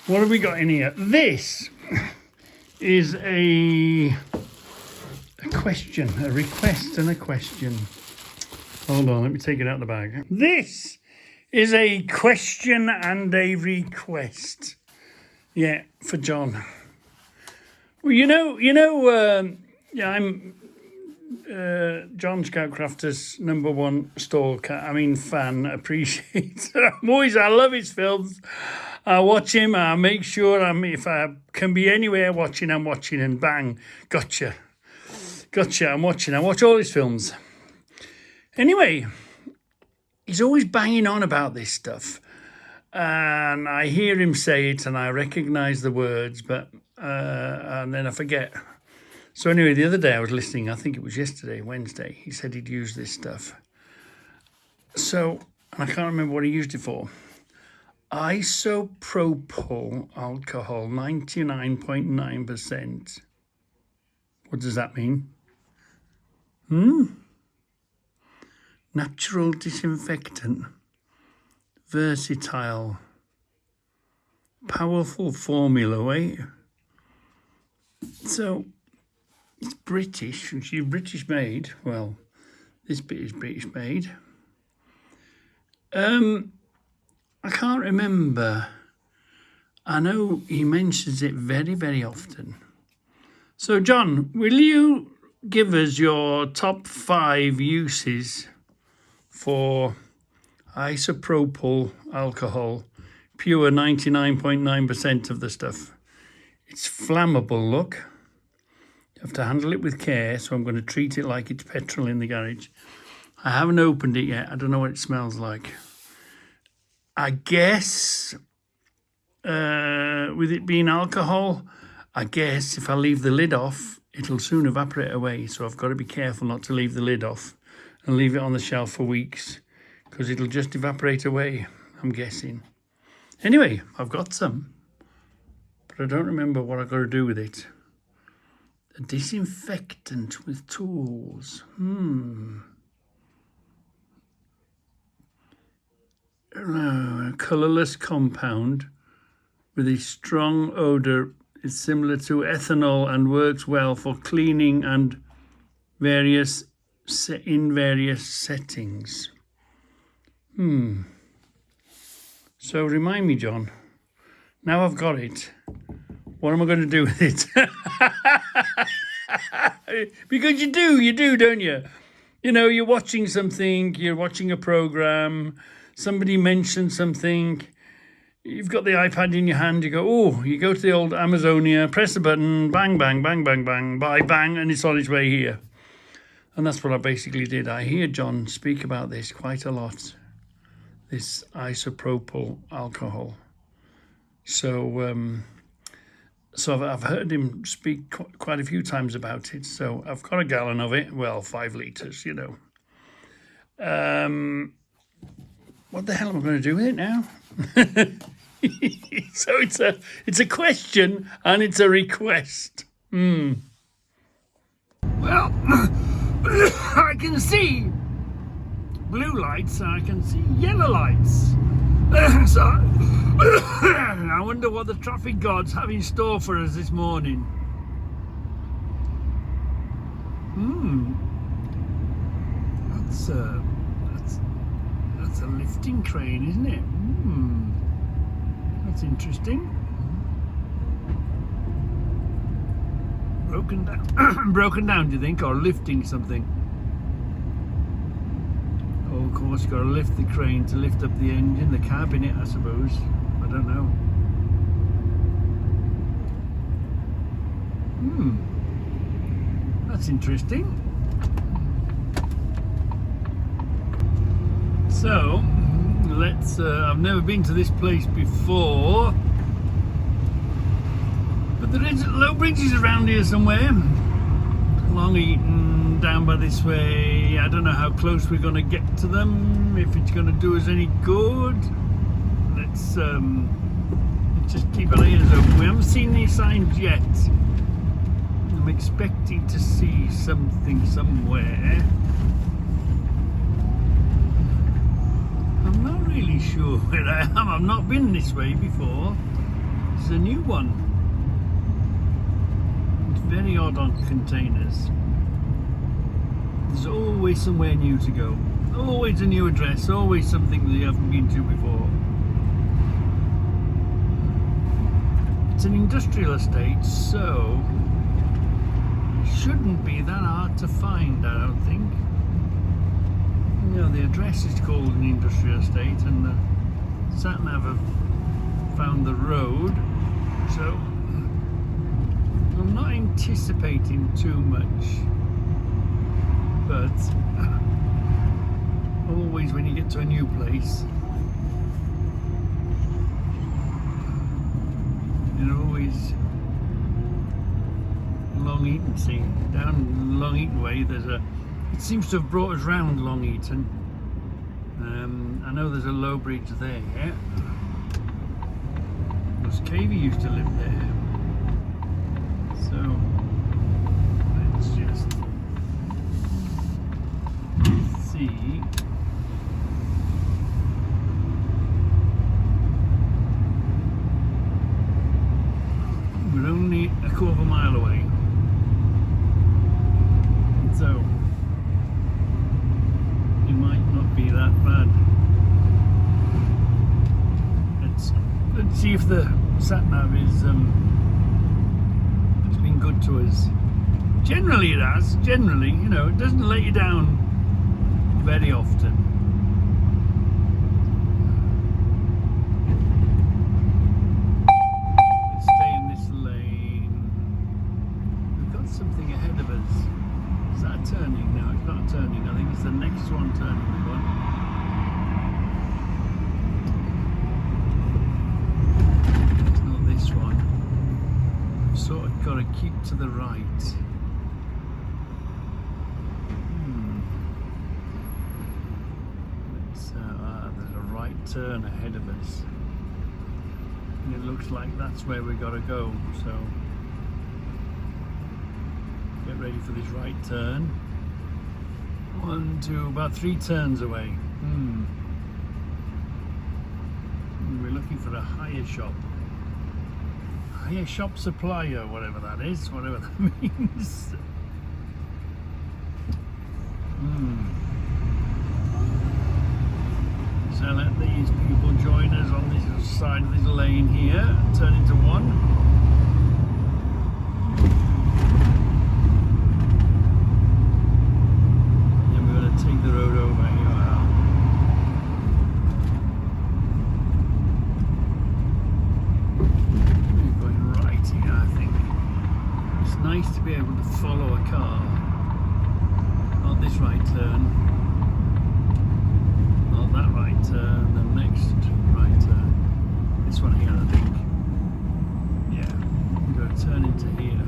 What have we got in here? This is a question, a request and a question. Hold on, let me take it out of the bag. This is a question and a request. Yeah, for John. Well, I'm John Scoutcrafter's #1 stalker. Fan, appreciator. I love his films. I watch him. I make sure if I can be anywhere watching, I'm watching, and bang, gotcha. I'm watching. I watch all his films. Anyway, he's always banging on about this stuff. And I hear him say it and I recognize the words, but and then I forget. So anyway, the other day I was listening, I think it was yesterday, Wednesday, he said he'd use this stuff. So, I can't remember what he used it for. Isopropyl alcohol, 99.9%. What does that mean? Natural disinfectant. Versatile. Powerful formula, wait. So, it's British, it's British made. Well, this bit is British made. I can't remember. I know he mentions it very, very often. So, John, will you give us your top 5 uses for isopropyl alcohol, pure 99.9% of the stuff? It's flammable, look. You have to handle it with care, so I'm going to treat it like it's petrol in the garage. I haven't opened it yet. I don't know what it smells like. I guess, with it being alcohol, I guess if I leave the lid off, it'll soon evaporate away. So I've got to be careful not to leave the lid off and leave it on the shelf for weeks, because it'll just evaporate away, I'm guessing. Anyway, I've got some, but I don't remember what I've got to do with it. A disinfectant with tools. A colourless compound with a strong odour. Is similar to ethanol and works well for cleaning and in various settings. So remind me, John. Now I've got it. What am I going to do with it? Because you do, don't you? You know, you're watching something, you're watching a program, somebody mentions something, you've got the iPad in your hand, you go to the old Amazonia, press the button, bang, bang, bang, bang, bang, bang, and it's on its way here. And that's what I basically did. I hear John speak about this quite a lot, this isopropyl alcohol. So I've heard him speak quite a few times about it. So I've got a gallon of it. Well, 5 litres, you know. What the hell am I going to do with it now? So it's a question and it's a request. Well, I can see blue lights and I can see yellow lights. So I wonder what the traffic gods have in store for us this morning. That's a lifting crane, isn't it? That's interesting. Broken down, do you think, or lifting something? Oh, of course, you've got to lift the crane to lift up the engine, the cab in it, I suppose. I don't know. That's interesting. So, let's, I've never been to this place before, but there is low bridges around here somewhere. Long Eaton, down by this way. I don't know how close we're going to get to them, if it's going to do us any good. Let's just keep our ears open. We haven't seen these signs yet. I'm expecting to see something somewhere. I'm not really sure where I am. I've not been this way before. It's a new one. It's very odd on containers. There's always somewhere new to go. Always a new address, always something that you haven't been to before. It's an industrial estate, so it shouldn't be that hard to find, I don't think. You know, the address is called an industrial estate, and the sat-nav have found the road, so I'm not anticipating too much. But always when you get to a new place, you're always Long Eaton. See, down Long Eaton way, there's a. It seems to have brought us round Long Eaton. I know there's a low bridge there. Because Cavey used to live there. So let's just see. We're only a quarter of a mile away. So it might not be that bad. Let's see if the sat-nav is it's been good to us. Generally it has. Generally, you know, it doesn't let you down very often. Let's stay in this lane. We've got something ahead of us. Is that a turning? No, it's not a turning. I think it's the next one turning we want. It's not this one. We've sort of got to keep to the right. There's a right turn ahead of us. And it looks like that's where we've got to go. So get ready for this right turn. 1, 2, about 3 turns away. We're looking for a hire shop. Hire shop supplier, whatever that is, whatever that means. So let these people join us on this side of this lane here, turn into one. Take the road over. Here we are. We're going right here, I think. It's nice to be able to follow a car. Not this right turn. Not that right turn. The next right turn. This one here, I think. Yeah. We're going to turn into here.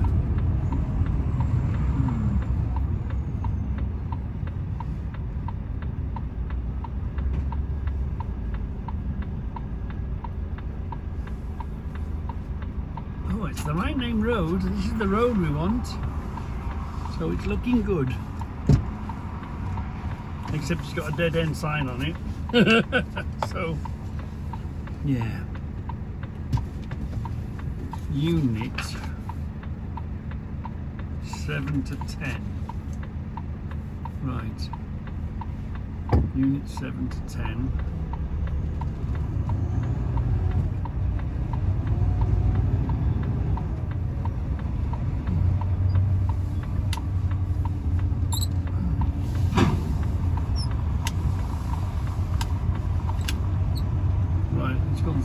It's the right name road. This is the road we want, so it's looking good. Except it's got a dead end sign on it. So yeah, unit 7 to 10. Right, unit 7 to 10.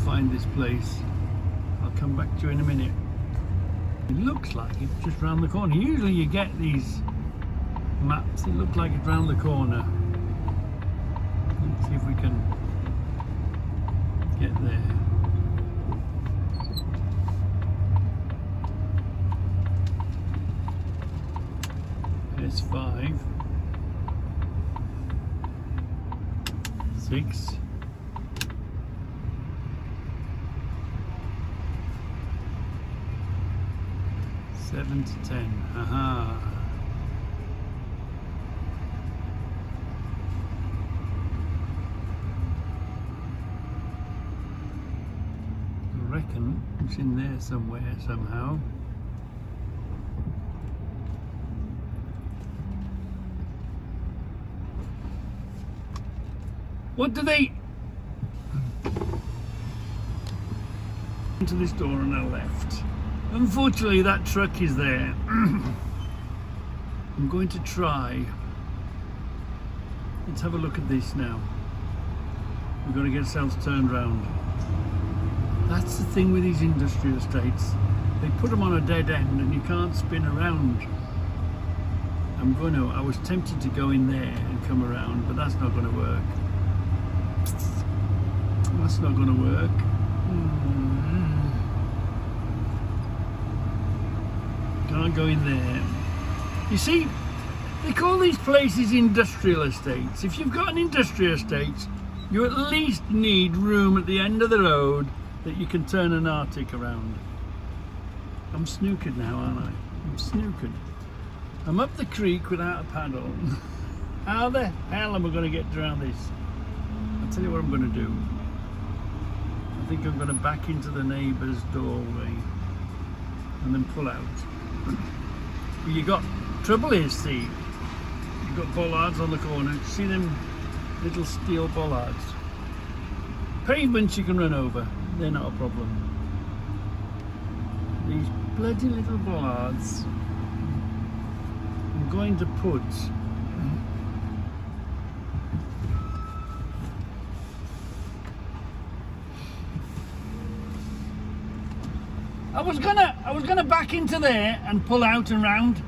Find this place. I'll come back to you in a minute. It looks like it's just round the corner. Usually you get these maps, it looks like it's round the corner. Let's see if we can get there. There's 5, 6, 7 to 10. Aha. reckon. It's in there somewhere, somehow. What do they... Into this door on our left. Unfortunately, that truck is there. I'm going to try. Let's have a look at this now. We've got to get ourselves turned round. That's the thing with these industrial estates. They put them on a dead end and you can't spin around. I was tempted to go in there and come around, but that's not going to work. That's not going to work. Can't go in there. You see, they call these places industrial estates. If you've got an industrial estate, you at least need room at the end of the road that you can turn an Arctic around. I'm snookered now, aren't I? I'm snookered. I'm up the creek without a paddle. How the hell am I going to get around this? I'll tell you what I'm going to do. I think I'm going to back into the neighbour's doorway and then pull out. But you got trouble is, see, you've got bollards on the corner. See them little steel bollards? Pavements you can run over, they're not a problem. These bloody little bollards, I'm going to put I was gonna back into there and pull out and round.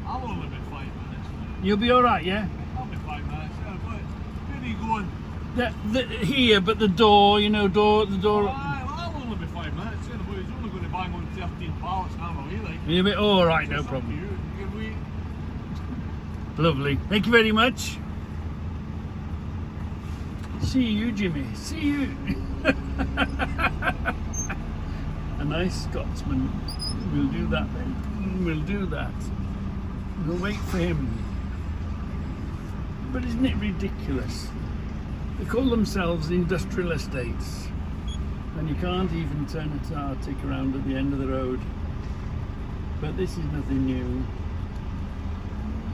I'll only be 5 minutes. You'll be all right, yeah. I'll be 5 minutes. Where are you going? Here, but the door, you know, the door. I'll only be 5 minutes. He's only going to bang on 13 pallets now, like. You'll be all right, no problem. You can wait. Lovely. Thank you very much. See you, Jimmy. See you. A nice Scotsman. We'll do that then. We'll do that. We'll wait for him. But isn't it ridiculous? They call themselves industrial estates, and you can't even turn a Arctic around at the end of the road. But this is nothing new.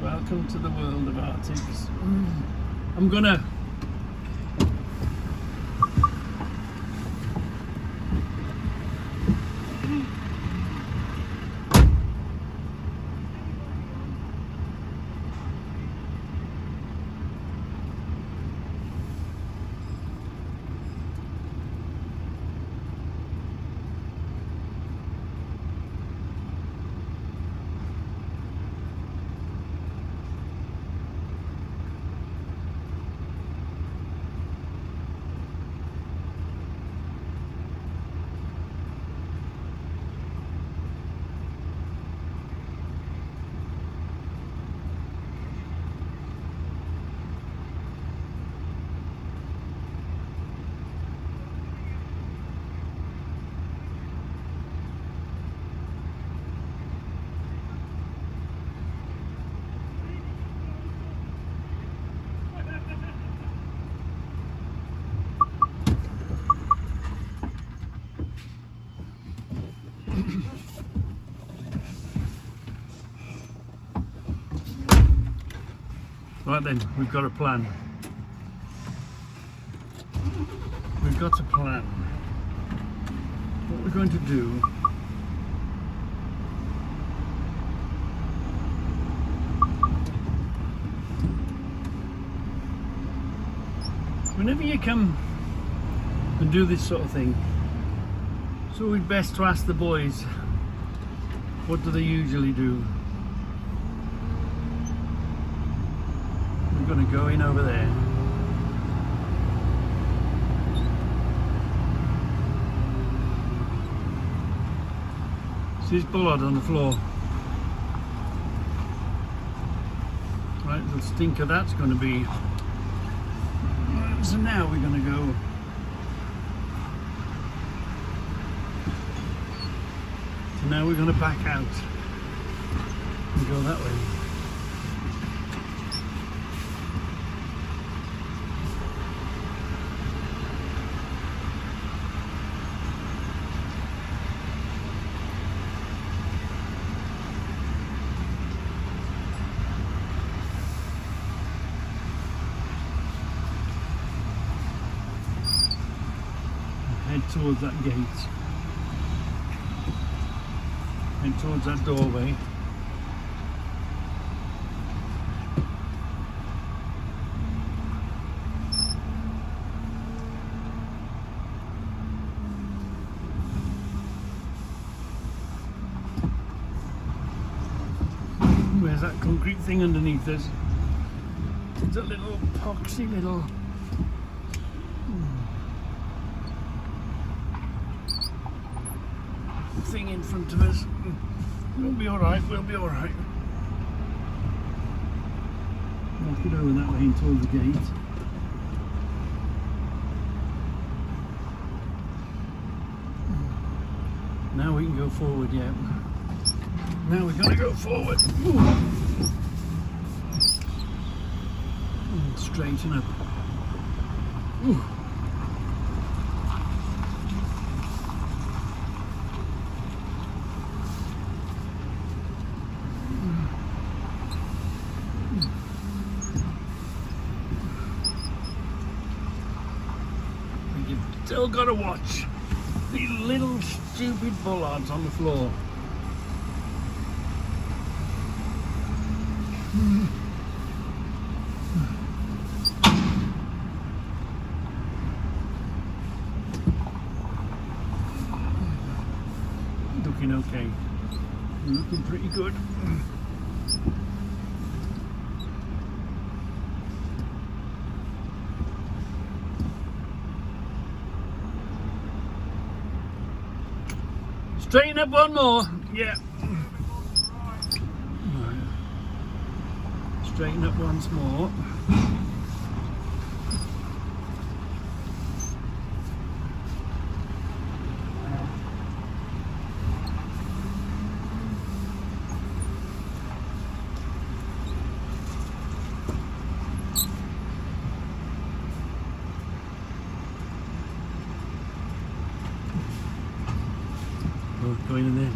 Welcome to the world of Arctics. I'm gonna right then, we've got a plan. We've got a plan. What we're going to do, whenever you come and do this sort of thing, it's always best to ask the boys, what do they usually do? We're going to go in over there. See this bollard on the floor? Right, the stinker that's going to be. So now we're going to go. So now we're going to back out and go that way. towards that gate and towards that doorway. Where's that concrete thing underneath us? It's a little poxy little thing in front of us. We'll be alright, we'll be alright. Walk it over that way towards the gate. Now we can go forward, yeah. Now we're gonna go forward. Straighten up. You've still got to watch these little stupid bollards on the floor. Looking okay. Looking pretty good. Straighten up one more. Yeah. Straighten up once more. Oh, going in there.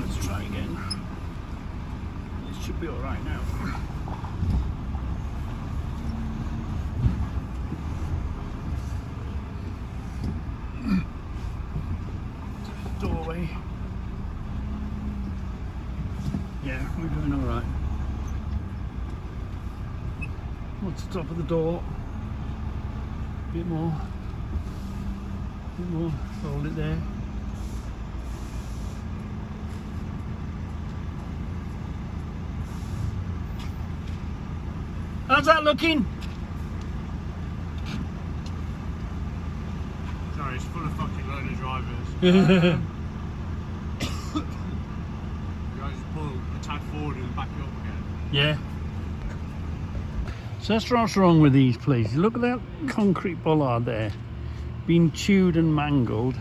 Let's try again. This should be all right now. Doorway. Yeah, we're doing all right. What's the top of the door? A bit more. A bit more. Hold it there. How's that looking? Sorry, it's full of fucking load of drivers. You guys pull a tad forward and back it up again. Yeah. So that's what's wrong with these places. Look at that concrete bollard there, been chewed and mangled.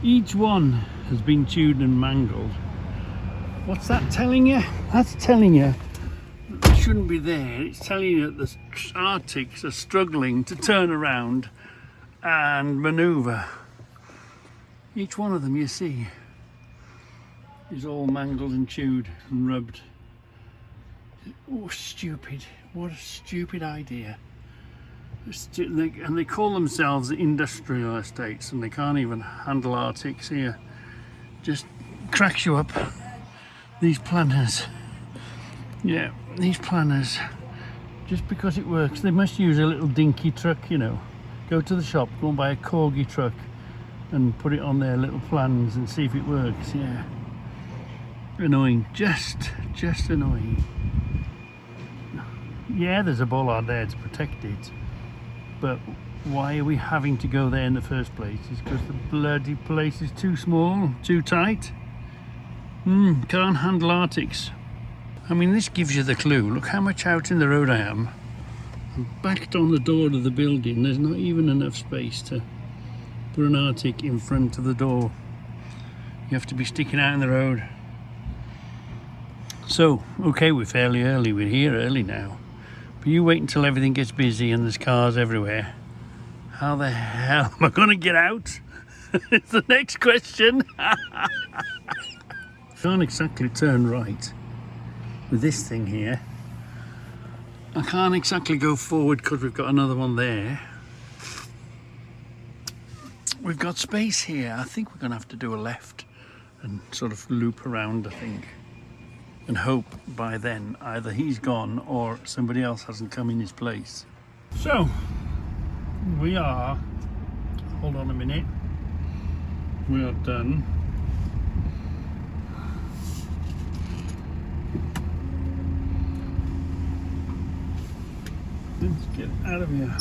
Each one has been chewed and mangled. What's that telling you? That's telling you it shouldn't be there. It's telling you that the Arctics are struggling to turn around and manoeuvre. Each one of them, you see, is all mangled and chewed and rubbed. Oh, stupid. What a stupid idea. And they call themselves industrial estates, and they can't even handle Arctics here. Just cracks you up. These planners. Yeah, these planners. Just because it works, they must use a little dinky truck, you know. Go to the shop, go and buy a corgi truck and put it on their little plans and see if it works, yeah. Annoying, just annoying. Yeah, there's a bollard there to protect it, but why are we having to go there in the first place? It's because the bloody place is too small, too tight. Can't handle Arctics. I mean, this gives you the clue. Look how much out in the road I am. I'm backed on the door of the building. There's not even enough space to put an Arctic in front of the door. You have to be sticking out in the road. So, okay, we're fairly early. We're here early now. But you wait until everything gets busy and there's cars everywhere. How the hell am I going to get out? It's the next question. Can't exactly turn right with this thing here. I can't exactly go forward because we've got another one there. We've got space here. I think we're going to have to do a left and sort of loop around, I think. And hope by then either he's gone or somebody else hasn't come in his place. So, we are, hold on a minute, we are done. Let's get out of here.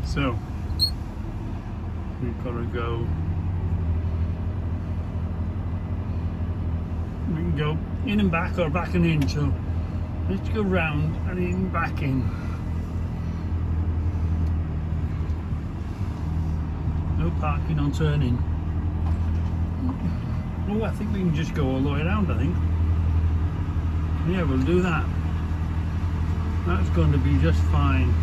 So, we've got to go. We can go in and back or back and in, so let's go round and in, back in. No parking on turning. Oh, I think we can just go all the way around, I think. Yeah, we'll do that. That's going to be just fine.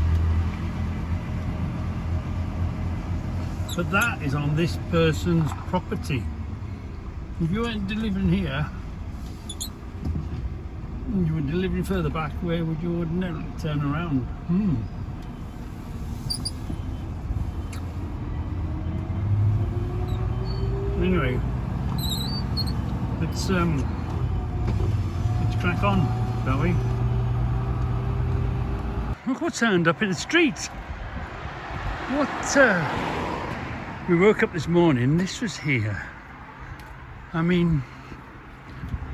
But that is on this person's property. If you weren't delivering here, and you were delivering further back, where would you ordinarily turn around? Anyway, let's crack on, shall we? Look what's turned up in the street. What? We woke up this morning, this was here. I mean,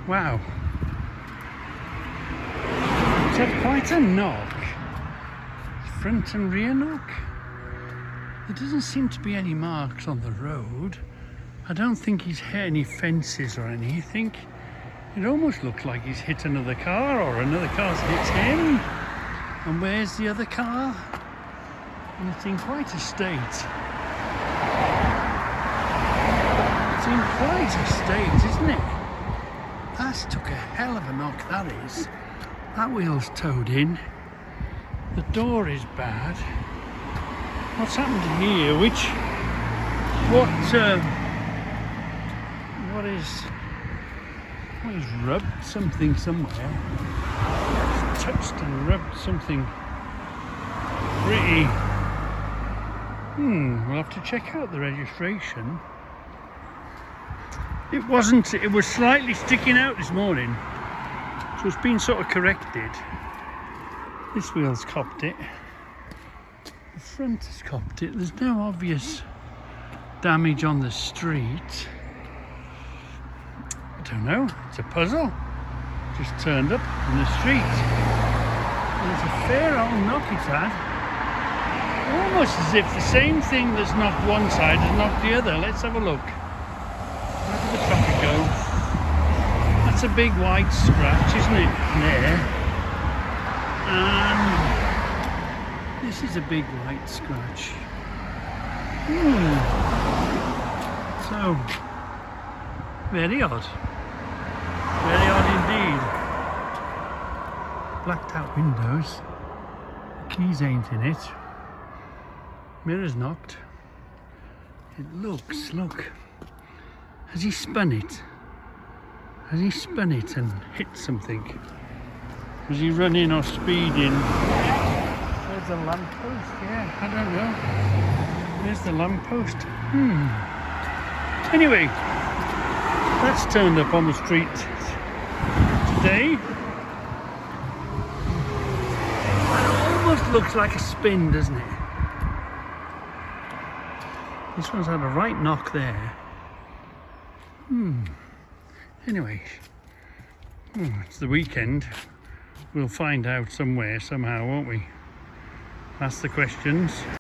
wow. It's had quite a knock. Front and rear knock. There doesn't seem to be any marks on the road. I don't think he's hit any fences or anything. It almost looks like he's hit another car or another car's hit him. And where's the other car? And it's in quite a state. It's in quite a state, isn't it? That's took a hell of a knock, that is. That wheel's towed in. The door is bad. What's happened here? What is rubbed something somewhere? It's touched and rubbed something pretty. We'll have to check out the registration. It was slightly sticking out this morning, so it's been sort of corrected. This wheel's copped it. The front has copped it. There's no obvious damage on the street. I don't know, it's a puzzle. Just turned up in the street. And it's a fair old knock it's had. Almost as if the same thing that's knocked one side has knocked the other. Let's have a look. Where did the traffic go? That's a big white scratch, isn't it? There. And this is a big white scratch. So, very odd. Very odd indeed. Blacked out windows. The keys ain't in it. Mirror's knocked. It looks, look. Has he spun it? Has he spun it and hit something? Was he running or speeding? There's the lamppost, yeah, I don't know. There's the lamppost. Anyway, that's turned up on the street today. It almost looks like a spin, doesn't it? This one's had a right knock there. Anyway, it's the weekend. We'll find out somewhere, somehow, won't we? Ask the questions.